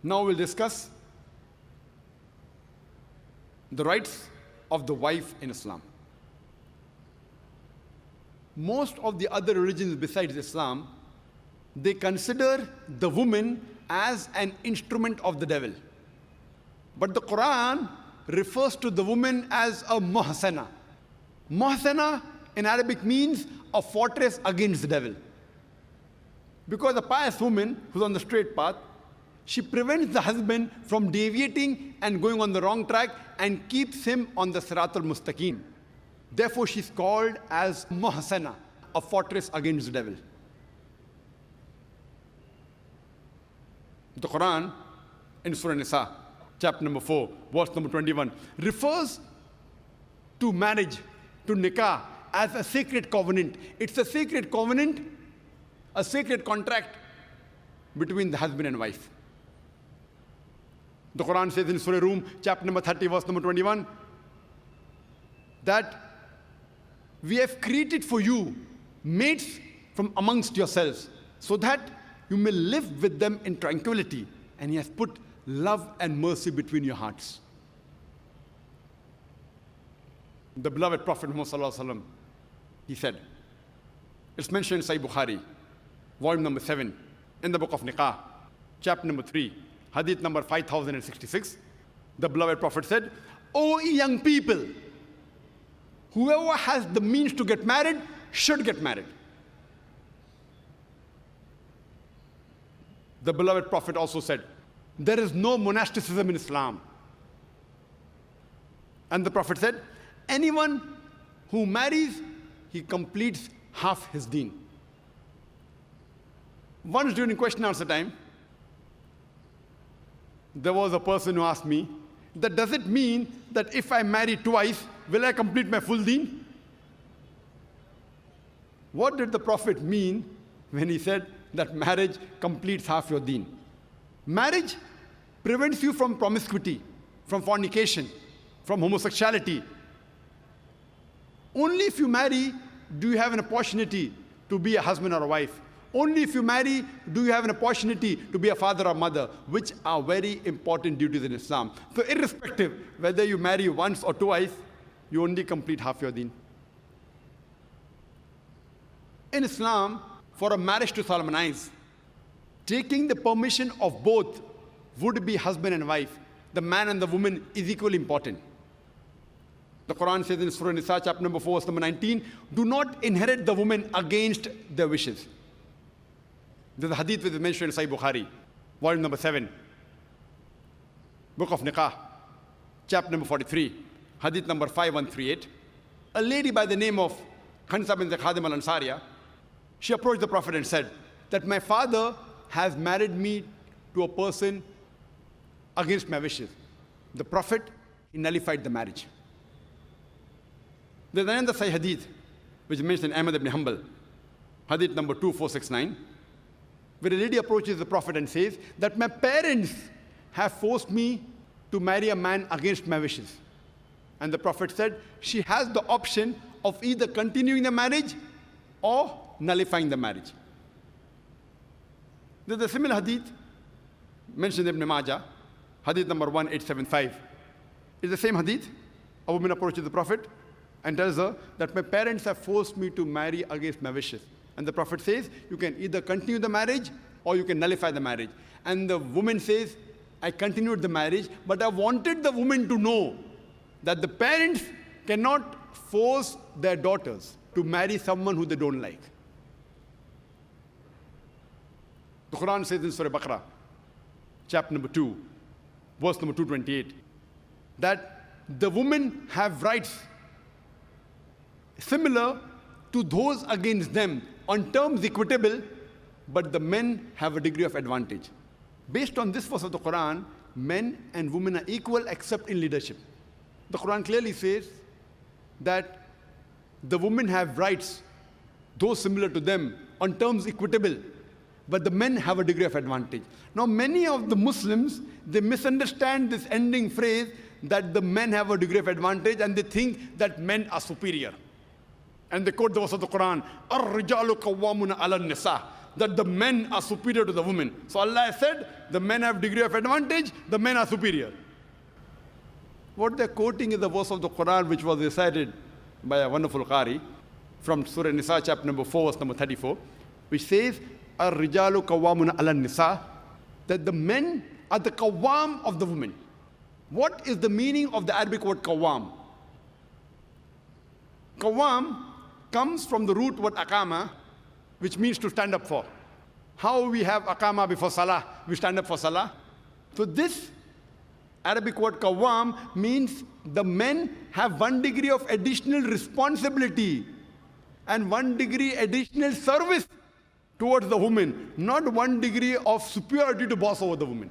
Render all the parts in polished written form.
Now we'll discuss the rights of the wife in Islam. Most of the other religions besides Islam, they consider the woman as an instrument of the devil. But the Quran refers to the woman as a muhsana. Muhsana in Arabic means a fortress against the devil. Because a pious woman who's on the straight path, she prevents the husband from deviating and going on the wrong track and keeps him on the Sirat al-Mustaqim. Therefore, she's called as muhsana, a fortress against the devil. The Quran in Surah Nisa, chapter number 4, verse number 21, refers to marriage, to nikah, as a sacred covenant. It's a sacred covenant, a sacred contract between the husband and wife. The Quran says in Surah Rum, chapter number 30, verse number 21, that we have created for you mates from amongst yourselves, so that you may live with them in tranquility, and He has put love and mercy between your hearts. The beloved Prophet Muhammad, he said, it's mentioned in Sahih Bukhari, volume number 7, in the book of Nikah, chapter number 3, hadith number 5066. The beloved Prophet said, "O young people, whoever has the means to get married should get married." The beloved Prophet also said, there is no monasticism in Islam. And the Prophet said, anyone who marries, he completes half his deen. Once during question answer time, there was a person who asked me, that does it mean that if I marry twice, will I complete my full deen? What did the Prophet mean when he said that marriage completes half your deen? Marriage prevents you from promiscuity, from fornication, from homosexuality. Only if you marry do you have an opportunity to be a husband or a wife. Only if you marry do you have an opportunity to be a father or mother, which are very important duties in Islam. So irrespective whether you marry once or twice, you only complete half your deen. In Islam, for a marriage to solemnize, taking the permission of both would-be husband and wife, the man and the woman, is equally important. The Quran says in Surah Nisa, chapter number 4, verse number 19, do not inherit the woman against their wishes. There's a hadith which is mentioned in Sahih Bukhari, volume number 7, book of Nikah, chapter number 43, hadith number 5138. A lady by the name of Khansa bin Khadim al-Ansariya, she approached the Prophet and said that my father has married me to a person against my wishes. The Prophet, he nullified the marriage. There's another Sahih hadith which is mentioned in Ahmad ibn Hanbal, hadith number 2469, where a lady approaches the Prophet and says that my parents have forced me to marry a man against my wishes. And the Prophet said she has the option of either continuing the marriage or nullifying the marriage. There's a similar hadith mentioned in Ibn Majah, hadith number 1875. It's the same hadith. A woman approaches the Prophet and tells her that my parents have forced me to marry against my wishes. And the Prophet says, you can either continue the marriage or you can nullify the marriage. And the woman says, I continued the marriage, but I wanted the woman to know that the parents cannot force their daughters to marry someone who they don't like. The Quran says in Surah Baqarah, chapter number 2, verse number 228, that the women have rights similar to those against them on terms equitable, but the men have a degree of advantage. Based on this verse of the Quran, men and women are equal except in leadership. The Quran clearly says that the women have rights, those similar to them, on terms equitable, but the men have a degree of advantage. Now, many of the Muslims, they misunderstand this ending phrase that the men have a degree of advantage, and they think that men are superior. And they quote the verse of the Quran, "Ar-rijalu qawwamuna 'ala an-nisa." that the men are superior to the women. So Allah has said, the men have degree of advantage, the men are superior. What they're quoting is the verse of the Quran which was recited by a wonderful Qari from Surah Nisa, chapter number 4, verse number 34, which says, Ar-rijalu qawwamun ala nisa, that the men are the qawwam of the women. What is the meaning of the Arabic word qawwam? Qawwam comes from the root word aqama, which means to stand up for. How we have aqama before salah, we stand up for salah. So this Arabic word qawwam means the men have 1 degree of additional responsibility and 1 degree additional service towards the woman, not 1 degree of superiority to boss over the woman.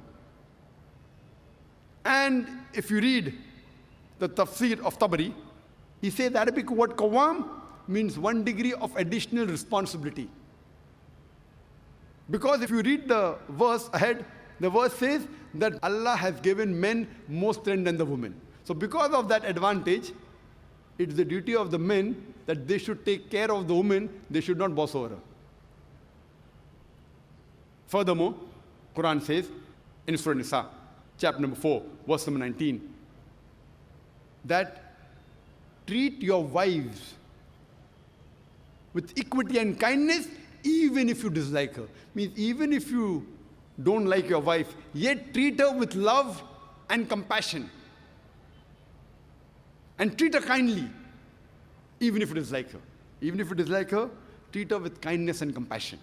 And if you read the tafsir of Tabari, he says the Arabic word qawwam means 1 degree of additional responsibility. Because if you read the verse ahead, the verse says that Allah has given men more strength than the women. So because of that advantage, it's the duty of the men that they should take care of the woman, they should not boss over her. Furthermore, Quran says in Surah Nisa, chapter number 4, verse number 19, that treat your wives with equity and kindness even if you dislike her. Means even if you don't like your wife, yet treat her with love and compassion. And treat her kindly, even if you dislike her. Even if you dislike her, treat her with kindness and compassion.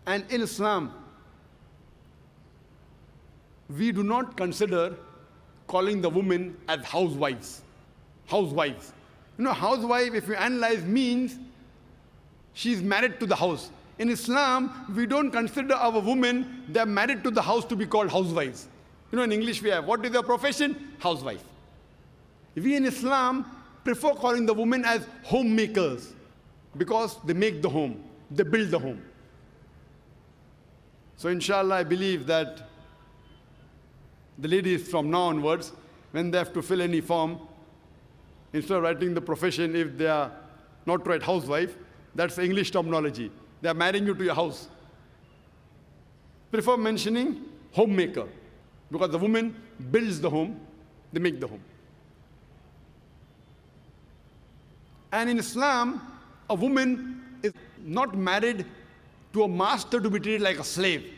And in Islam, we do not consider calling the women as housewives. Housewives. You know, housewife, if you analyze, means she's married to the house. In Islam, we don't consider our women, they're married to the house, to be called housewives. You know, in English we have, what is their profession? Housewife. We in Islam prefer calling the women as homemakers because they make the home, they build the home. So inshallah, I believe that the ladies from now onwards, when they have to fill any form, instead of writing the profession, if they are not to write housewife, that's English terminology. They are marrying you to your house. Prefer mentioning homemaker, because the woman builds the home, they make the home. And in Islam, a woman is not married to a master to be treated like a slave.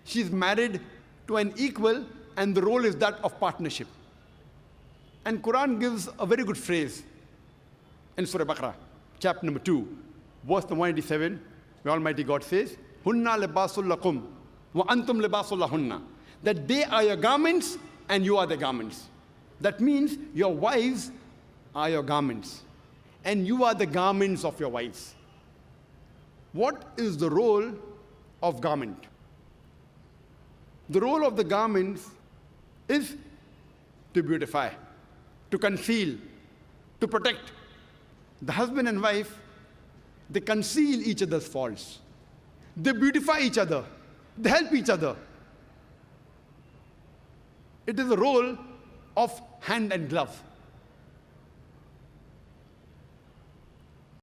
She is married to an equal, and the role is that of partnership. And Quran gives a very good phrase in Surah Baqarah, chapter number 2, verse 187, where Almighty God says, Hunna libasul lakum wa antum libasul lahunna. That they are your garments and you are the garments. That means your wives are your garments and you are the garments of your wives. What is the role of garment? The role of the garments is to beautify, to conceal, to protect. The husband and wife, they conceal each other's faults. They beautify each other. They help each other. It is a role of hand and glove.